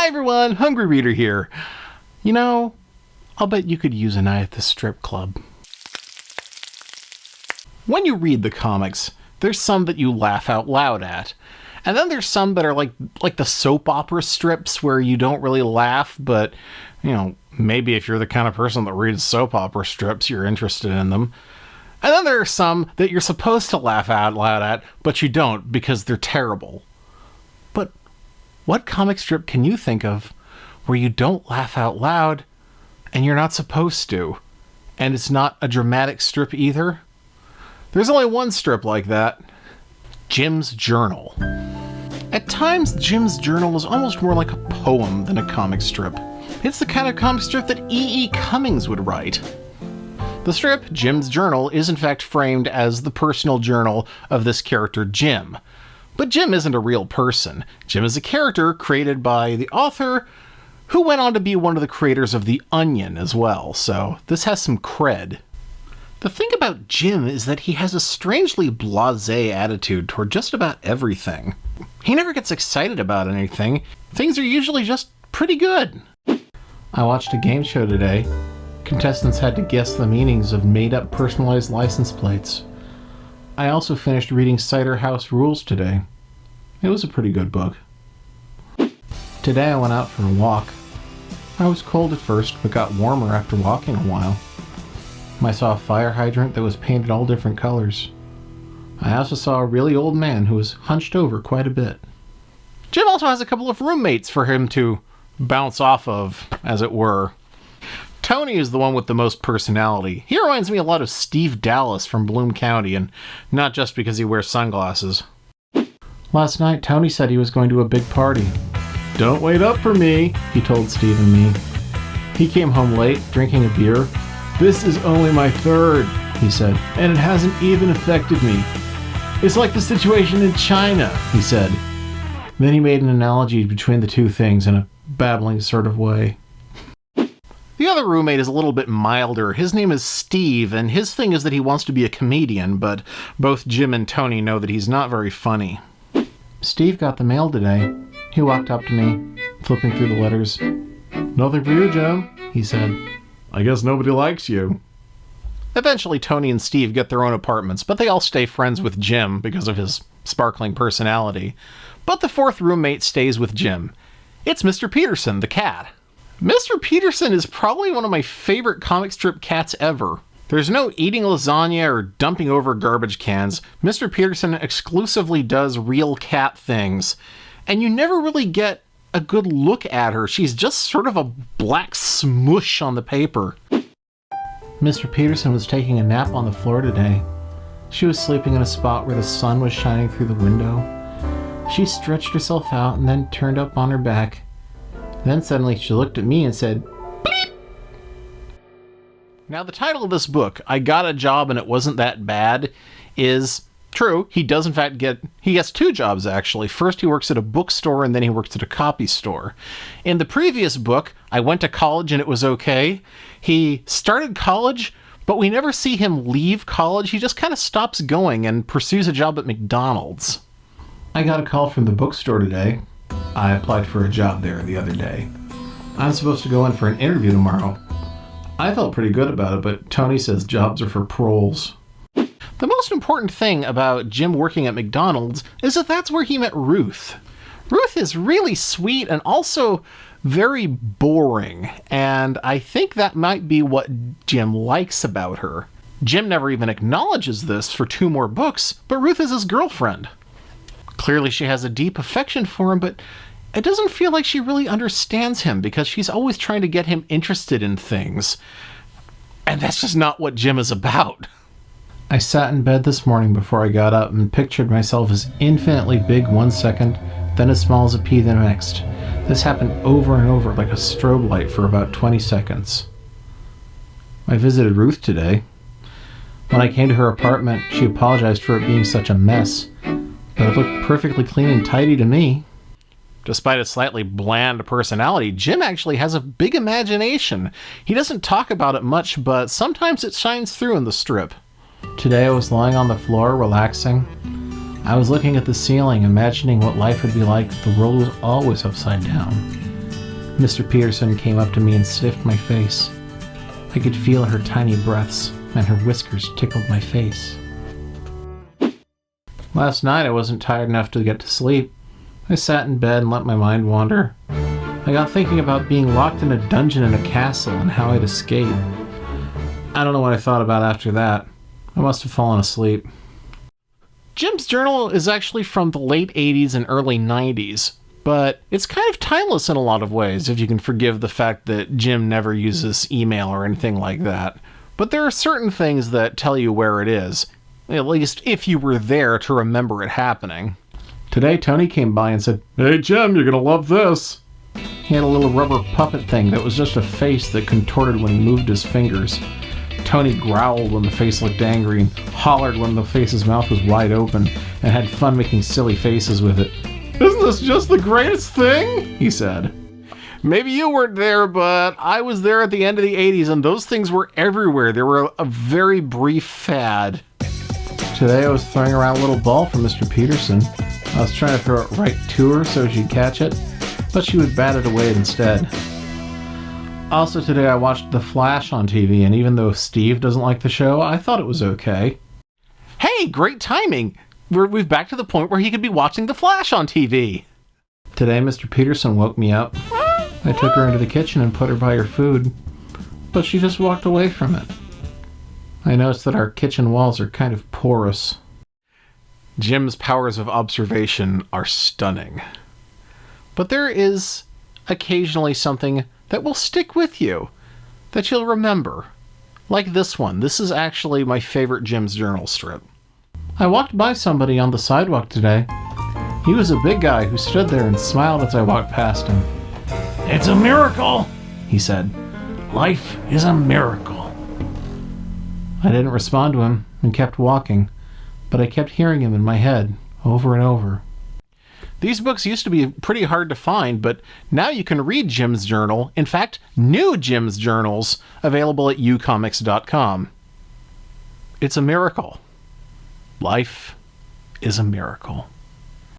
everyone, Hungry Reader here. You know, I'll bet you could use a night at the strip club. When you read the comics, there's some that you laugh out loud at. And then there's some that are like the soap opera strips where you don't really laugh, but, you know, maybe if you're the kind of person that reads soap opera strips, you're interested in them. And then there are some that you're supposed to laugh out loud at, but you don't because they're terrible. But what comic strip can you think of where you don't laugh out loud and you're not supposed to? And it's not a dramatic strip either? There's only one strip like that. Jim's Journal. At times, Jim's Journal is almost more like a poem than a comic strip. It's the kind of comic strip that E.E. Cummings would write. The strip, Jim's Journal, is in fact framed as the personal journal of this character, Jim. But Jim isn't a real person. Jim is a character created by the author, who went on to be one of the creators of The Onion as well, so this has some cred. The thing about Jim is that he has a strangely blasé attitude toward just about everything. He never gets excited about anything. Things are usually just pretty good. I watched a game show today. Contestants had to guess the meanings of made-up personalized license plates. I also finished reading Cider House Rules today. It was a pretty good book. Today I went out for a walk. I was cold at first, but got warmer after walking a while. I saw a fire hydrant that was painted all different colors. I also saw a really old man who was hunched over quite a bit. Jim also has a couple of roommates for him to bounce off of, as it were. Tony is the one with the most personality. He reminds me a lot of Steve Dallas from Bloom County, and not just because he wears sunglasses. Last night, Tony said he was going to a big party. "Don't wait up for me," he told Steve and me. He came home late, drinking a beer. "This is only my third," he said, "and it hasn't even affected me. It's like the situation in China," he said. Then he made an analogy between the two things in a babbling sort of way. The other roommate is a little bit milder. His name is Steve, and his thing is that he wants to be a comedian, but both Jim and Tony know that he's not very funny. Steve got the mail today. He walked up to me, flipping through the letters. "Nothing for you, Jim," he said. "I guess nobody likes you." Eventually, Tony and Steve get their own apartments, but they all stay friends with Jim because of his sparkling personality. But the fourth roommate stays with Jim. It's Mr. Peterson, the cat. Mr. Peterson is probably one of my favorite comic strip cats ever. There's no eating lasagna or dumping over garbage cans. Mr. Peterson exclusively does real cat things. And you never really get a good look at her. She's just sort of a black smush on the paper. Mr. Peterson was taking a nap on the floor today. She was sleeping in a spot where the sun was shining through the window. She stretched herself out and then turned up on her back. Then suddenly she looked at me and said, "Bleep!" Now the title of this book, I Got a Job and It Wasn't That Bad, is true. He does in fact he gets two jobs actually. First he works at a bookstore and then he works at a copy store. In the previous book, I Went to College and It Was Okay, he started college, but we never see him leave college. He just kind of stops going and pursues a job at McDonald's. I got a call from the bookstore today. I applied for a job there the other day. I'm supposed to go in for an interview tomorrow. I felt pretty good about it, but Tony says jobs are for proles. The most important thing about Jim working at McDonald's is that that's where he met Ruth. Ruth is really sweet and also very boring, and I think that might be what Jim likes about her. Jim never even acknowledges this for 2 more books, but Ruth is his girlfriend. Clearly she has a deep affection for him, but it doesn't feel like she really understands him because she's always trying to get him interested in things. And that's just not what Jim is about. I sat in bed this morning before I got up and pictured myself as infinitely big one second, then as small as a pea the next. This happened over and over like a strobe light for about 20 seconds. I visited Ruth today. When I came to her apartment, she apologized for it being such a mess, but it looked perfectly clean and tidy to me. Despite a slightly bland personality, Jim actually has a big imagination. He doesn't talk about it much, but sometimes it shines through in the strip. Today I was lying on the floor, relaxing. I was looking at the ceiling, imagining what life would be like if the world was always upside down. Mr. Peterson came up to me and sniffed my face. I could feel her tiny breaths, and her whiskers tickled my face. Last night I wasn't tired enough to get to sleep. I sat in bed and let my mind wander. I got thinking about being locked in a dungeon in a castle and how I'd escape. I don't know what I thought about after that. I must have fallen asleep. Jim's journal is actually from the late 80s and early 90s, but it's kind of timeless in a lot of ways, if you can forgive the fact that Jim never uses email or anything like that. But there are certain things that tell you where it is, at least if you were there to remember it happening. Today, Tony came by and said, "Hey Jim, you're gonna love this." He had a little rubber puppet thing that was just a face that contorted when he moved his fingers. Tony growled when the face looked angry and hollered when the face's mouth was wide open and had fun making silly faces with it. "Isn't this just the greatest thing?" he said. Maybe you weren't there, but I was there at the end of the 80s and those things were everywhere. They were a very brief fad. Today I was throwing around a little ball for Mr. Peterson. I was trying to throw it right to her so she'd catch it, but she would bat it away instead. Also today I watched The Flash on TV, and even though Steve doesn't like the show, I thought it was okay. Hey, great timing! We're back to the point where he could be watching The Flash on TV. Today Mr. Peterson woke me up. I took her into the kitchen and put her by her food, but she just walked away from it. I noticed that our kitchen walls are kind of porous. Jim's powers of observation are stunning. But there is occasionally something that will stick with you, that you'll remember. Like this one. This is actually my favorite Jim's Journal strip. I walked by somebody on the sidewalk today. He was a big guy who stood there and smiled as I walked past him. "It's a miracle," he said. "Life is a miracle." I didn't respond to him and kept walking, but I kept hearing him in my head over and over. These books used to be pretty hard to find, but now you can read Jim's Journal. In fact, new Jim's Journals available at ucomics.com. It's a miracle. Life is a miracle.